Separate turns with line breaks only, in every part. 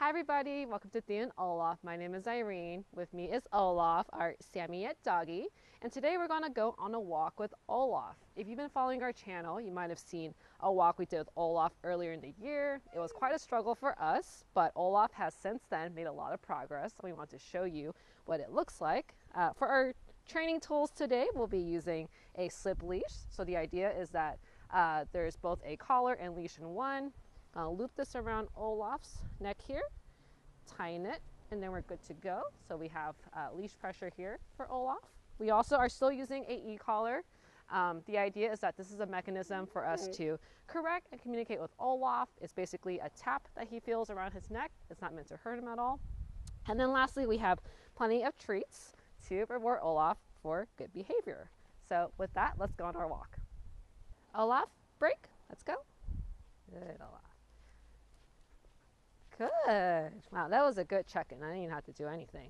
Hi everybody, welcome to Thea and Olaf. My name is Irene. With me is Olaf, our Samoyed doggy. And today we're going to go on a walk with Olaf. If you've been following our channel, you might have seen a walk we did with Olaf earlier in the year. It was quite a struggle for us, but Olaf has since then made a lot of progress. We want to show you what it looks like. For our training tools today, we'll be using a slip leash. So the idea is that there's both a collar and leash in one. Loop this around Olaf's neck here, tighten it, and then we're good to go. So we have leash pressure here for Olaf. We also are still using a e-collar. The idea is that this is a mechanism for us to correct and communicate with Olaf. It's basically a tap that he feels around his neck. It's not meant to hurt him at all. And then lastly, we have plenty of treats to reward Olaf for good behavior. So with that, let's go on our walk. Olaf, break. Let's go. Good, Olaf. Good. Wow, that was a good check-in. I didn't even have to do anything.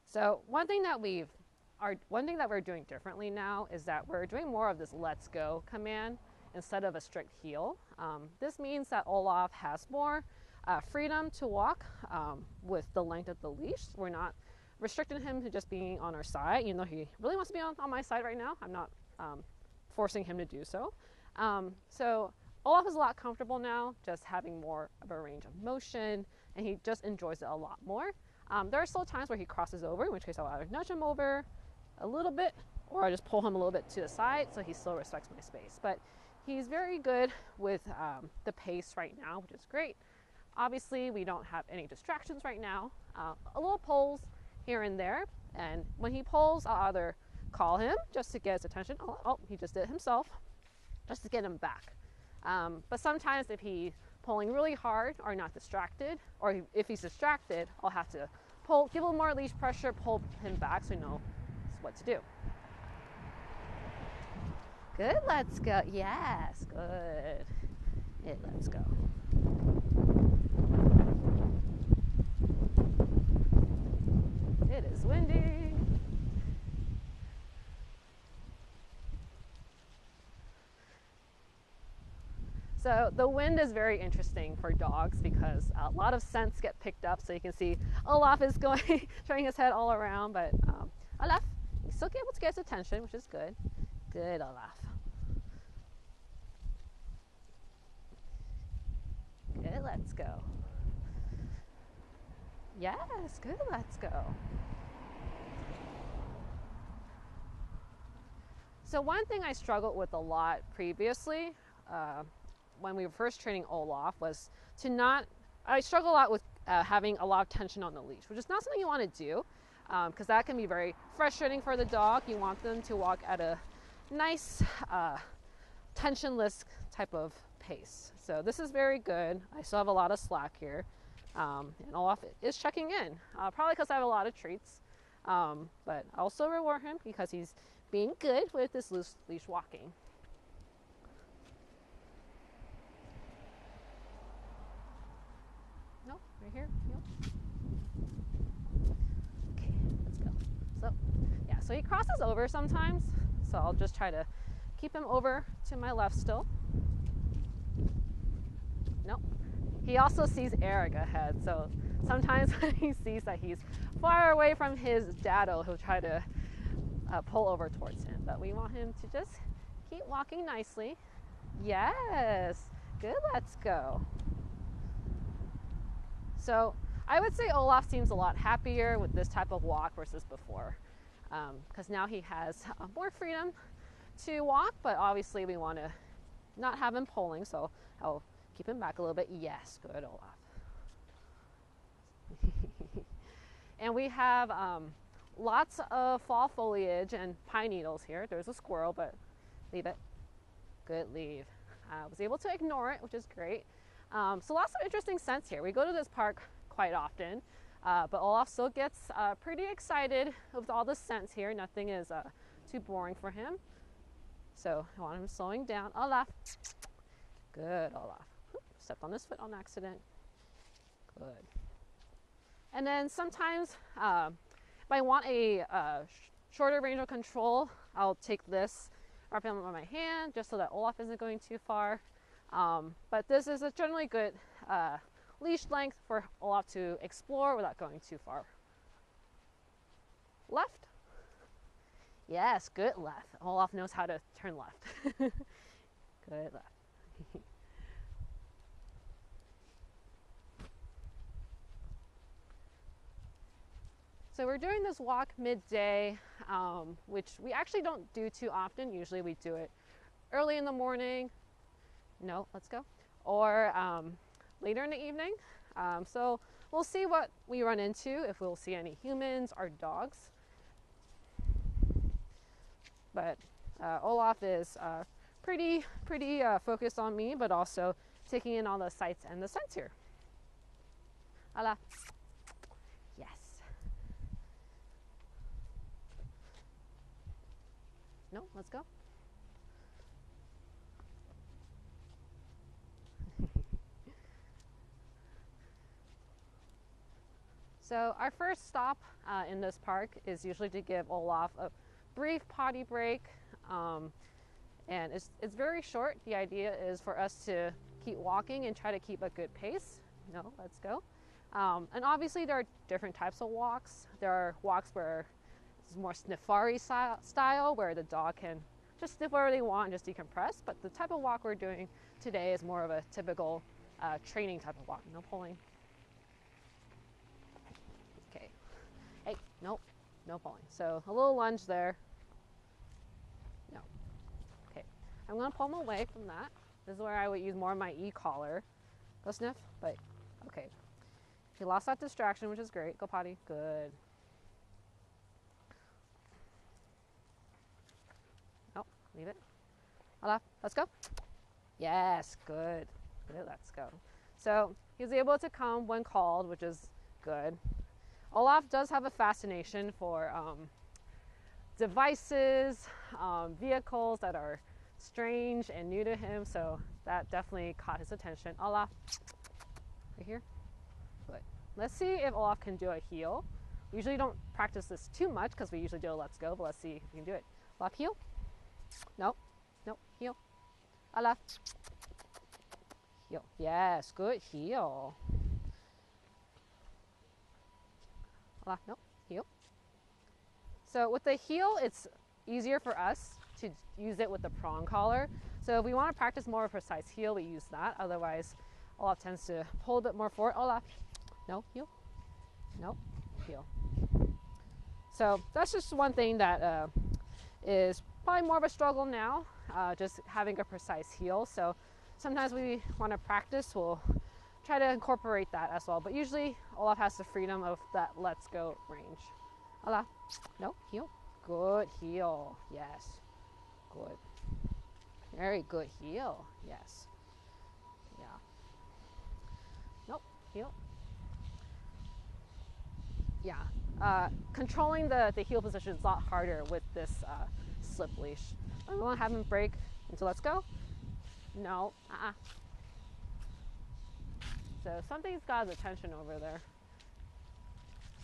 So one thing that we're doing differently now is that we're doing more of this let's go command instead of a strict heel. This means that Olaf has more freedom to walk with the length of the leash. We're not restricting him to just being on our side, even though he really wants to be on my side right now. I'm not forcing him to do so. So Olaf is a lot comfortable now, just having more of a range of motion, and he just enjoys it a lot more. There are still times where he crosses over, in which case I'll either nudge him over a little bit, or I just pull him a little bit to the side so he still respects my space. But he's very good with the pace right now, which is great. Obviously, we don't have any distractions right now. A little pulls here and there, and when he pulls, I'll either call him just to get his attention. Oh, he just did it himself, just to get him back. But sometimes if he's pulling really hard or not distracted, or if he's distracted, I'll have to give him more leash pressure, pull him back so he knows what to do. Good, let's go. Yes, good. Let's go. It is windy. So the wind is very interesting for dogs because a lot of scents get picked up. So you can see Olaf is going, turning his head all around, but Olaf, he's still able to get his attention, which is good. Good, Olaf. Good, let's go. Yes, good, let's go. So one thing I struggled with a lot previously, when we were first training Olaf, was I struggle a lot with having a lot of tension on the leash, which is not something you want to do because that can be very frustrating for the dog. You want them to walk at a nice, tensionless type of pace. So this is very good. I still have a lot of slack here. And Olaf is checking in, probably because I have a lot of treats, but I'll also reward him because he's being good with this loose leash walking. No, right here. Yep. Okay, let's go. So, yeah, so he crosses over sometimes. So I'll just try to keep him over to my left still. Nope. He also sees Eric ahead. So sometimes when he sees that he's far away from his daddo, he'll try to pull over towards him. But we want him to just keep walking nicely. Yes. Good, let's go. So I would say Olaf seems a lot happier with this type of walk versus before, because now he has more freedom to walk, but obviously we want to not have him pulling, so I'll keep him back a little bit. Yes, good, Olaf. And we have lots of fall foliage and pine needles here. There's a squirrel, but leave it. Good, leave. I was able to ignore it, which is great. So lots of interesting scents here. We go to this park quite often, but Olaf still gets pretty excited with all the scents here. Nothing is too boring for him. So I want him slowing down. Olaf. Good, Olaf. Stepped on his foot on accident. Good. And then sometimes if I want a shorter range of control, I'll take this, wrap it on my hand just so that Olaf isn't going too far. But this is a generally good leash length for Olaf to explore without going too far. Left. Yes, good left. Olaf knows how to turn left. Good left. So we're doing this walk midday, which we actually don't do too often. Usually we do it early in the morning. No, let's go. Or later in the evening. So we'll see what we run into, if we'll see any humans or dogs. But Olaf is pretty focused on me, but also taking in all the sights and the scents here. Hola. Yes. No, let's go. So our first stop in this park is usually to give Olaf a brief potty break, and it's very short. The idea is for us to keep walking and try to keep a good pace. No, let's go. And obviously there are different types of walks. There are walks where it's more sniffari style, where the dog can just sniff wherever they want and just decompress. But the type of walk we're doing today is more of a typical training type of walk. No pulling. Okay. Hey, nope, no pulling. So a little lunge there. No. Okay. I'm gonna pull him away from that. This is where I would use more of my e-collar. Go sniff, but okay. He lost that distraction, which is great. Go potty. Good. Nope, leave it. Olaf, let's go. Yes, good. Good, let's go. So he's able to come when called, which is good. Olaf does have a fascination for devices, vehicles that are strange and new to him, so that definitely caught his attention. Olaf, right here. Good. Let's see if Olaf can do a heel. We usually don't practice this too much because we usually do a let's go, but let's see if we can do it. Olaf, heel. Nope. Nope. Heel. Olaf. Heel. Yes, good heel. Olaf, nope. Heel. So with the heel, it's easier for us to use it with the prong collar. So if we want to practice more of a precise heel, we use that. Otherwise, Olaf tends to pull a bit more forward. Olaf, no, heel. Nope, heel. So that's just one thing that is probably more of a struggle now, just having a precise heel. So sometimes we want to practice, we'll try to incorporate that as well. But usually Olaf has the freedom of that let's go range. Olaf, no, heel. Good heel, yes. Good. Very good heel, yes. Yeah. Nope, heel. Yeah. Controlling the heel position is a lot harder with this slip leash. I want to have him break until let's go. No. So something's got his attention over there.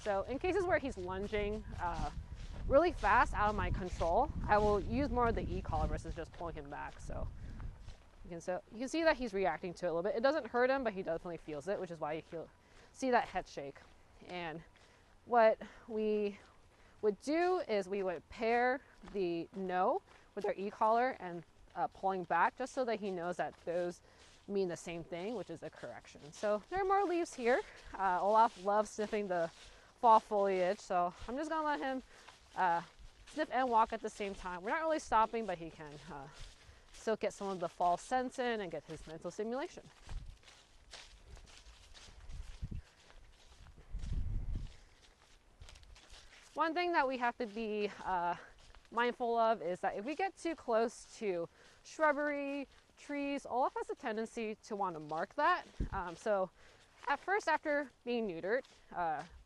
So in cases where he's lunging really fast out of my control, I will use more of the e-collar versus just pulling him back. So you can see that he's reacting to it a little bit. It doesn't hurt him, but he definitely feels it, which is why you see that head shake. And what we would do is we would pair the no with our e-collar and pulling back, just so that he knows that those mean the same thing, which is a correction. So there are more leaves here. Olaf loves sniffing the fall foliage, so I'm just gonna let him sniff and walk at the same time. We're not really stopping, but he can still get some of the fall scents in and get his mental stimulation. One thing that we have to be mindful of is that if we get too close to shrubbery, trees, Olaf has a tendency to want to mark that. So at first, after being neutered,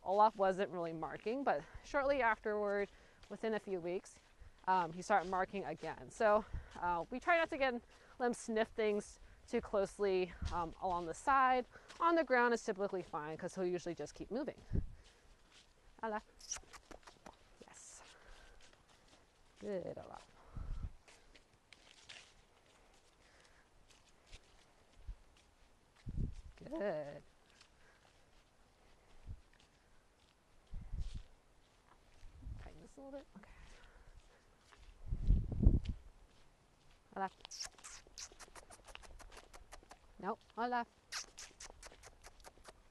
Olaf wasn't really marking, but shortly afterward, within a few weeks, he started marking again. So we try not to let him sniff things too closely along the side. On the ground is typically fine because he'll usually just keep moving. Olaf. Yes. Good, Olaf. Good. little bit. Okay. Olaf. Nope. Olaf.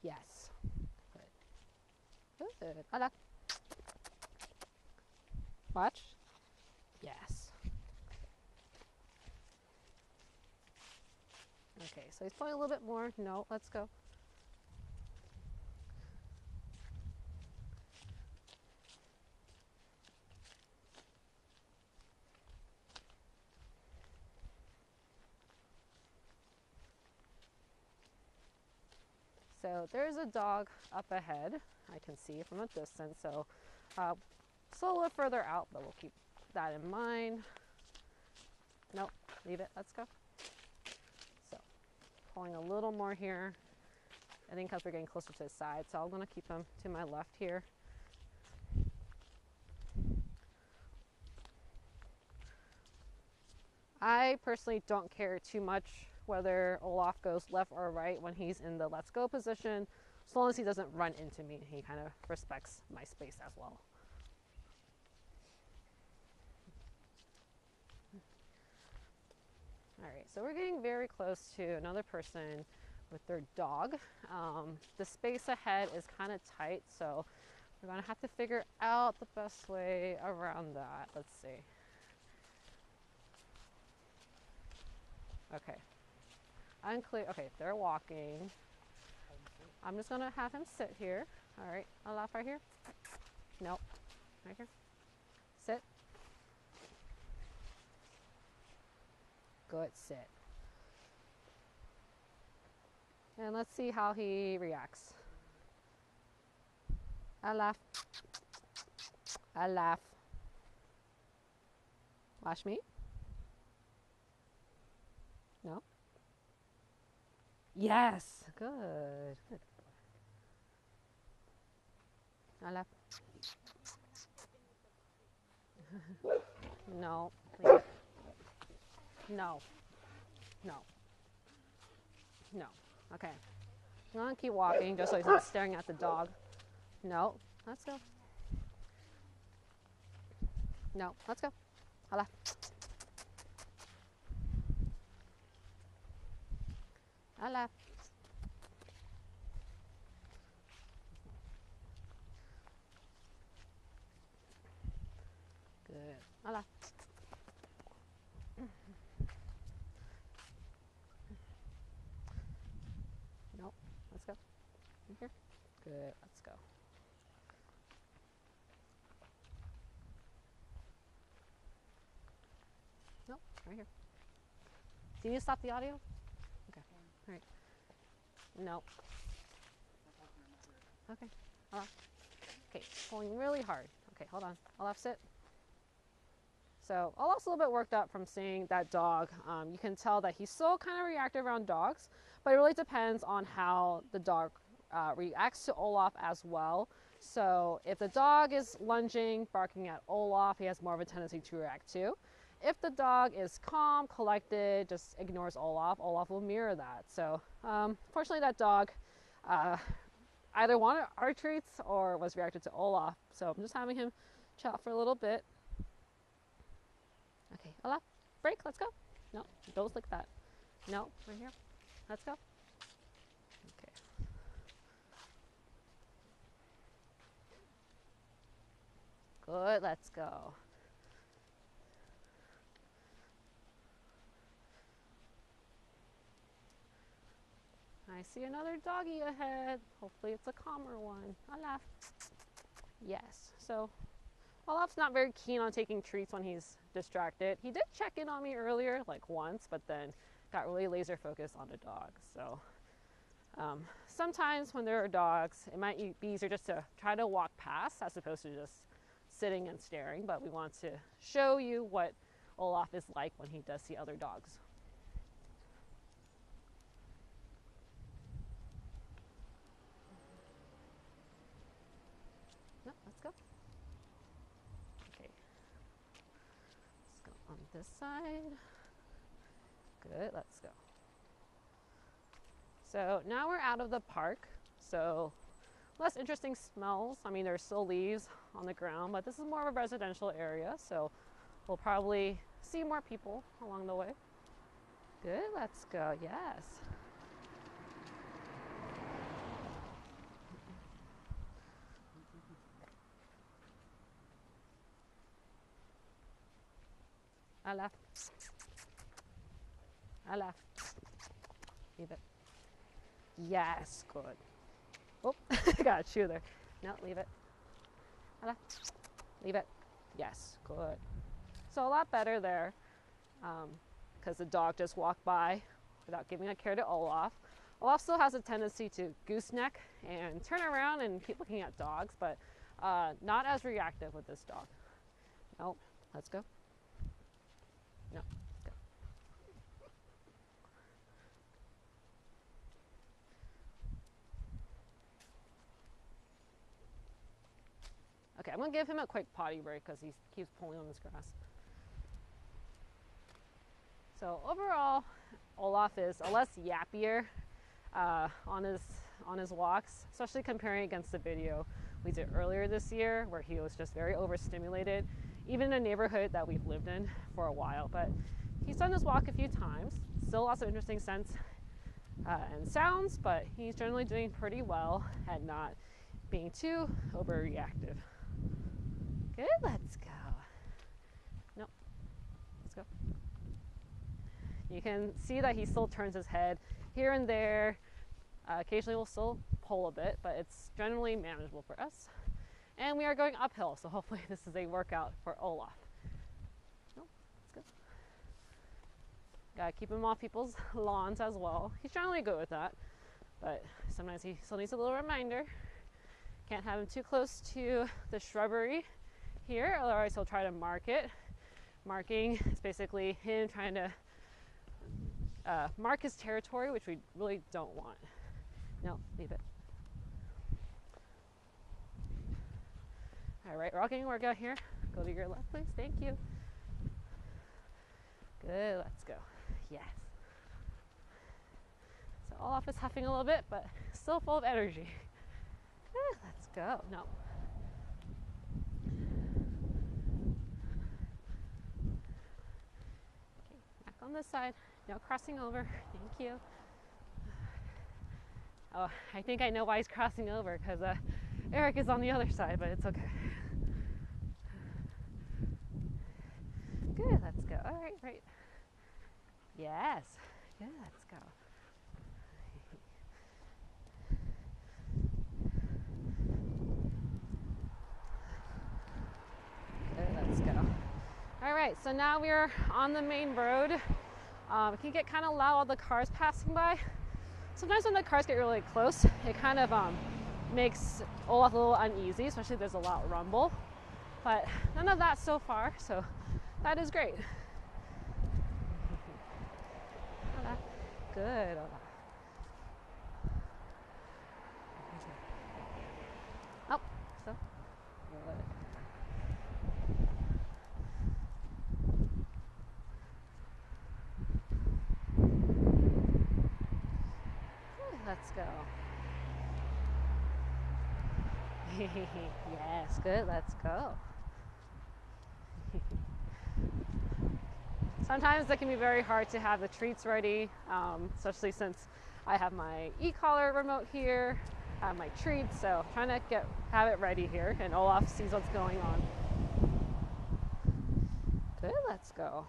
Yes. Good. Good. Olaf. Watch. Yes. Okay, so he's pulling a little bit more. No, let's go. So there's a dog up ahead. I can see from a distance. So it's a little further out, but we'll keep that in mind. Nope, leave it. Let's go. So pulling a little more here. I think because we're getting closer to the side, so I'm going to keep him to my left here. I personally don't care too much whether Olaf goes left or right when he's in the let's go position, as long as he doesn't run into me. He kind of respects my space as well. All right, so we're getting very close to another person with their dog. The space ahead is kind of tight, so we're gonna have to figure out the best way around that. Let's see. Okay, unclear. Okay, they're walking. I'm just gonna have him sit here. All right, Olaf right here. Nope, right here. Sit. Good, sit. And let's see how he reacts. Olaf. Olaf. Watch me. No? Yes. Good. Good. Olaf. No. Leave it. No. No. No. Okay. I'm gonna keep walking just so he's not staring at the dog. No. Let's go. No. Let's go. Olaf. Olaf. Good. Olaf. Nope. Let's go. In here. Good. Let's go. Nope. Right here. Do you need to stop the audio? Okay. All right. Nope. Okay. Olaf. Okay. Pulling really hard. Okay. Hold on. Olaf, sit. So Olaf's a little bit worked up from seeing that dog. You can tell that he's still kind of reactive around dogs, but it really depends on how the dog reacts to Olaf as well. So if the dog is lunging, barking at Olaf, he has more of a tendency to react too. If the dog is calm, collected, just ignores Olaf, Olaf will mirror that. So fortunately that dog either wanted our treats or was reacted to Olaf. So I'm just having him chill out for a little bit. Okay, Olaf, break, let's go. No, don't lick that. No, right here. Let's go. Okay. Good, let's go. I see another doggy ahead. Hopefully it's a calmer one. Olaf. Yes, so Olaf's not very keen on taking treats when he's distracted. He did check in on me earlier, like once, but then got really laser focused on the dog. So sometimes when there are dogs, it might be easier just to try to walk past as opposed to just sitting and staring. But we want to show you what Olaf is like when he does see other dogs. No, let's go. On this side. Good, let's go. So now we're out of the park. So less interesting smells. I mean, there's still leaves on the ground, but this is more of a residential area, so we'll probably see more people along the way. Good, let's go, yes. À left. À left. Leave it. Yes, good. Oh, got a chew there. No, leave it. À left. Leave it. Yes, good. So a lot better there, because the dog just walked by without giving a care to Olaf. Olaf still has a tendency to gooseneck and turn around and keep looking at dogs, but not as reactive with this dog. No, let's go. No, let's go. Okay, I'm gonna give him a quick potty break because he keeps pulling on this grass. So overall, Olaf is a less yappier on his walks, especially comparing against the video we did earlier this year where he was just very overstimulated, even in a neighborhood that we've lived in for a while. But he's done this walk a few times, still lots of interesting scents and sounds, but he's generally doing pretty well at not being too overreactive. Good, let's go. No, let's go. You can see that he still turns his head here and there. Occasionally we'll still pull a bit, but it's generally manageable for us. And we are going uphill, so hopefully this is a workout for Olaf. No, that's good. Gotta keep him off people's lawns as well. He's generally good with that, but sometimes he still needs a little reminder. Can't have him too close to the shrubbery here, otherwise he'll try to mark it. Marking is basically him trying to mark his territory, which we really don't want. No, leave it. All right, we're all getting a workout here. Go to your left, please. Thank you. Good, let's go. Yes. So Olaf is huffing a little bit, but still full of energy. Good, let's go. No. Okay, back on this side. No crossing over. Thank you. Oh, I think I know why he's crossing over, because Eric is on the other side, but it's okay. Good, let's go. All right, right. Yes. Good, let's go. Good, let's go. All right, so now we're on the main road. It can get kind of loud, all the cars passing by. Sometimes when the cars get really close, it kind of makes Olaf a little uneasy, especially if there's a loud rumble. But none of that so far, so that is great. Good, Olaf. Oh, so good. Let's go. Yes, good, let's go. Sometimes it can be very hard to have the treats ready, especially since I have my e-collar remote here, I have my treats, so trying to have it ready here, and Olaf sees what's going on. Good, let's go.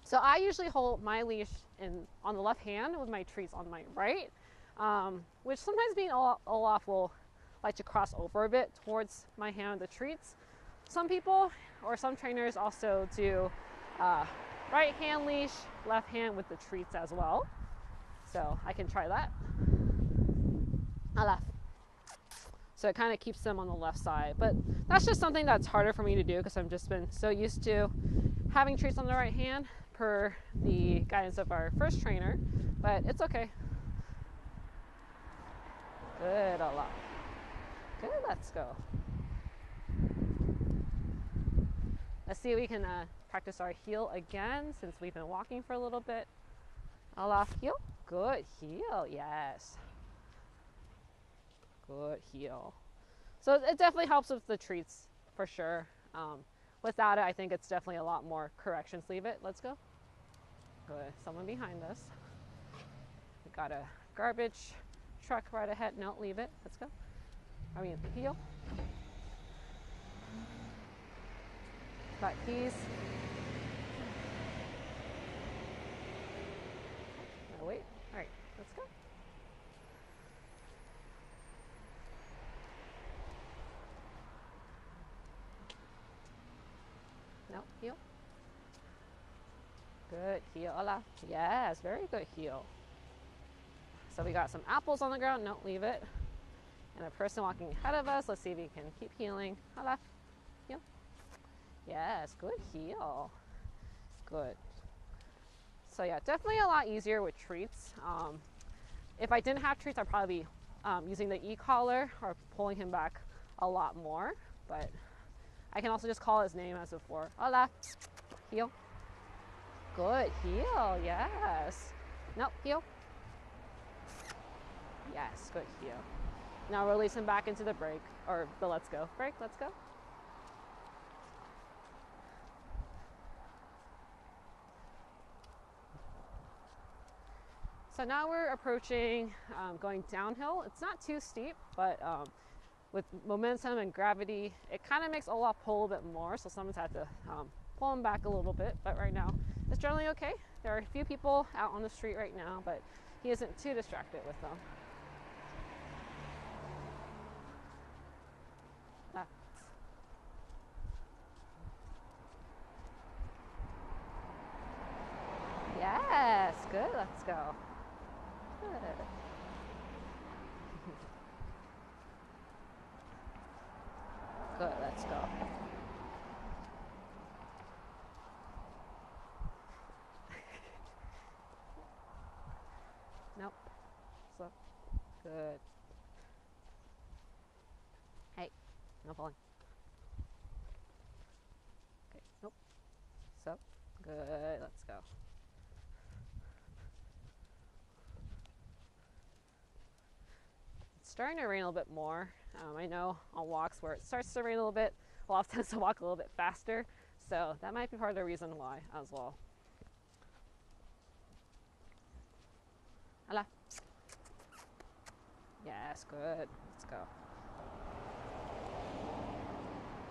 So I usually hold my leash on the left hand with my treats on my right, which sometimes means Olaf will like to cross over a bit towards my hand with the treats. Some people or some trainers also do right hand leash, left hand with the treats as well. So I can try that. Left. So it kind of keeps them on the left side. But that's just something that's harder for me to do because I've just been so used to having treats on the right hand per the guidance of our first trainer. But it's okay. Good, Olaf. Good, let's go. Let's see if we can practice our heel again since we've been walking for a little bit. Olaf, heel. Good, heel, yes. Good, heel. So it definitely helps with the treats for sure. Without it, I think it's definitely a lot more corrections. Leave it. Let's go. Good. Someone behind us. We got a garbage truck right ahead. No, leave it. Let's go. Are we in the heel? Got keys. No, wait. All right. Let's go. No, heel. Good, heel. Hola. Yes, very good heel. So we got some apples on the ground. No, leave it. And a person walking ahead of us. Let's see if we can keep healing. Hola. Heel. Yes, good heel. Good. So yeah, definitely a lot easier with treats. If I didn't have treats, I'd probably be using the e-collar or pulling him back a lot more. But I can also just call his name as before. Hola. Heel. Good. Heel. Yes. No, heel. Yes, good heel. Now release him back into the break, or the let's go. Break, let's go. So now we're approaching going downhill. It's not too steep, but with momentum and gravity, it kind of makes Olaf pull a bit more. So someone's had to pull him back a little bit, but right now it's generally okay. There are a few people out on the street right now, but he isn't too distracted with them. Yes, good, let's go. Good. Good, let's go. Nope. So, good. Hey, no pulling. Okay, nope. So, good, let's go. It's starting to rain a little bit more. I know on walks where it starts to rain a little bit, Olaf tends to walk a little bit faster. So that might be part of the reason why as well. Hola. Yes, good. Let's go.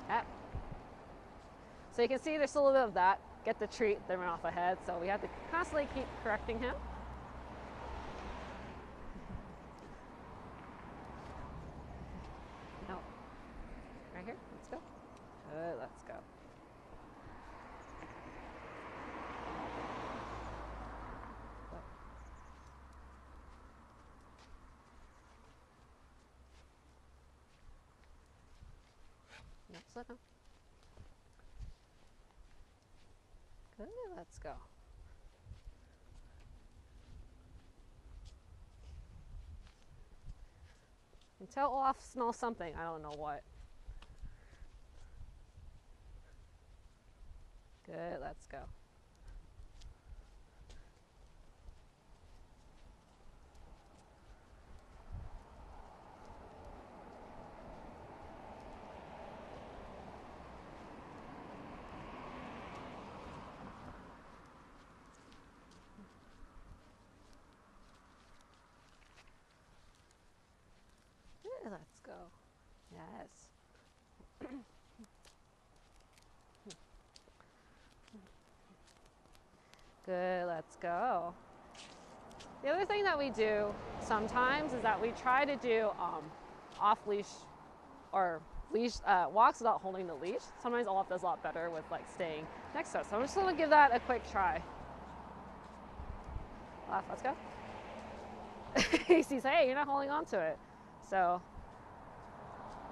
Up. So you can see there's still a little bit of that. Get the treat, then run off ahead. So we have to constantly keep correcting him. No. Right here. Let's go. Good. Let's go. No, slow down. Good. Let's go. Until Olaf smells something, I don't know what. Good, let's go. Good, let's go. Yes. Good, let's go. The other thing that we do sometimes is that we try to do off-leash or leash walks without holding the leash. Sometimes Olaf does a lot better with like staying next to us. So I'm just gonna give that a quick try. Olaf, let's go. He sees, hey, you're not holding on to it. So,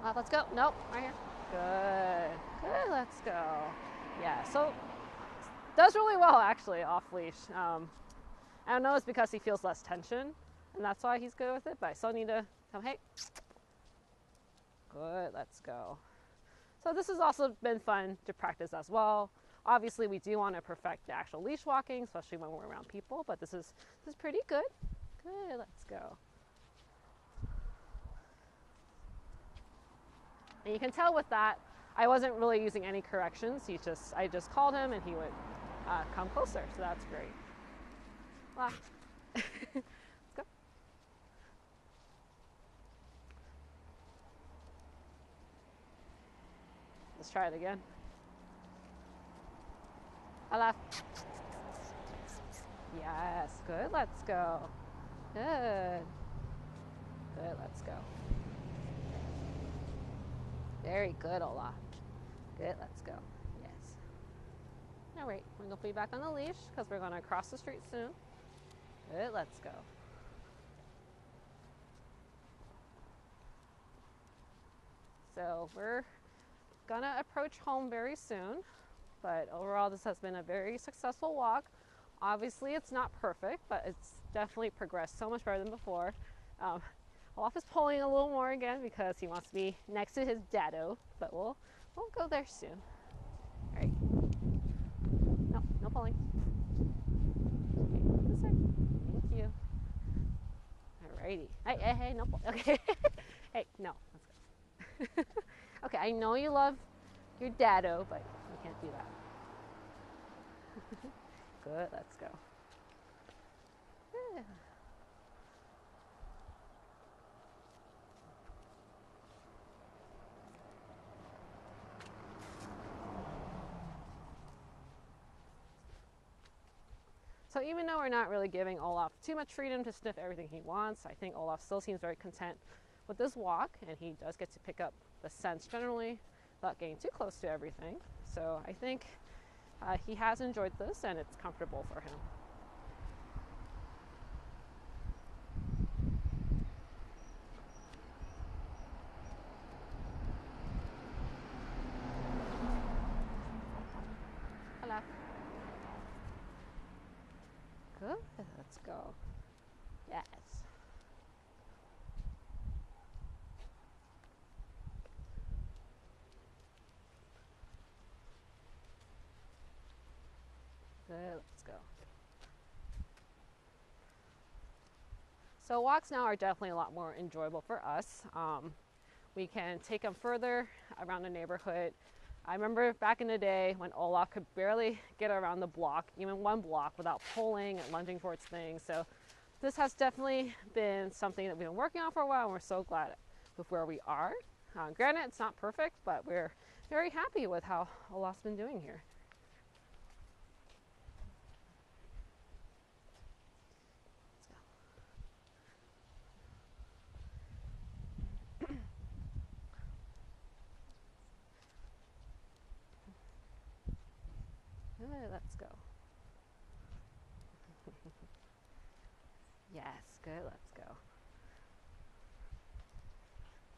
Olaf, let's go. Nope, right here. Good, good, let's go. Yeah, so does really well actually off leash. I don't know, it's because he feels less tension and that's why he's good with it, but I still need to come, hey. Good, let's go. So this has also been fun to practice as well. Obviously we do want to perfect the actual leash walking, especially when we're around people, but this is pretty good. Good, let's go. And you can tell with that, I wasn't really using any corrections. I just called him and he would come closer. So that's great. Wow. Let's go. Let's try it again. Olaf. Yes, good, let's go. Good. Good, let's go. Very good, Olaf. Good, let's go. Yes. All right, we're gonna put you back on the leash because we're gonna cross the street soon. Good, let's go. So we're gonna approach home very soon, but overall this has been a very successful walk. Obviously it's not perfect, but it's definitely progressed so much better than before. Olaf is pulling a little more again because he wants to be next to his daddo, but we'll go there soon. All right. No, no pulling. Okay, this way. Thank you. Alrighty. Hey, no pull. Okay. Hey, no, let's go. Okay, I know you love your daddo, but you can't do that. Good, let's go. Yeah. So even though we're not really giving Olaf too much freedom to sniff everything he wants, I think Olaf still seems very content with this walk, and he does get to pick up the scents generally without getting too close to everything. So I think he has enjoyed this and it's comfortable for him. Hello. Good, let's go. Yes. Good, let's go. So walks now are definitely a lot more enjoyable for us. We can take them further around the neighborhood. I remember back in the day when Olaf could barely get around the block, even one block, without pulling and lunging for its things. So this has definitely been something that we've been working on for a while, and we're so glad with where we are. Granted, it's not perfect, but we're very happy with how Olaf's been doing here. Good, let's go. Yes, good, let's go.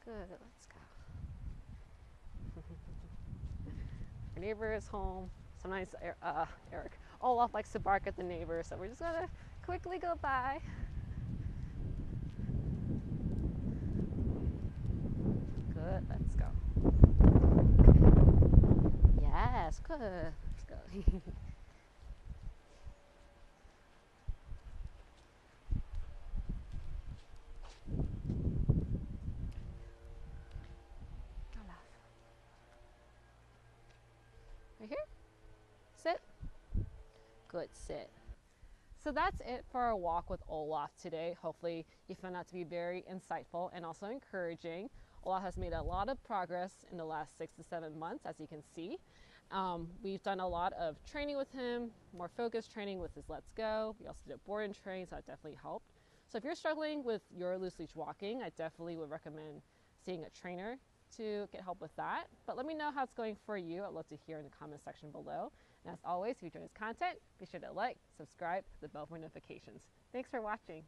Good, let's go. Our neighbor is home. Sometimes Olaf likes to bark at the neighbor, so we're just gonna quickly go by. Good, let's go. Yes, good, let's go. Right here. Sit. Good, sit. So that's it for our walk with Olaf today. Hopefully you found that to be very insightful and also encouraging. Olaf has made a lot of progress in the last 6 to 7 months, as you can see. We've done a lot of training with him, more focused training with his Let's Go. We also did board and train, so that definitely helped. So if you're struggling with your loose leash walking, I definitely would recommend seeing a trainer to get help with that. But let me know how it's going for you. I'd love to hear in the comment section below. And as always, if you enjoy this content, be sure to like, subscribe, hit the bell for notifications. Thanks for watching.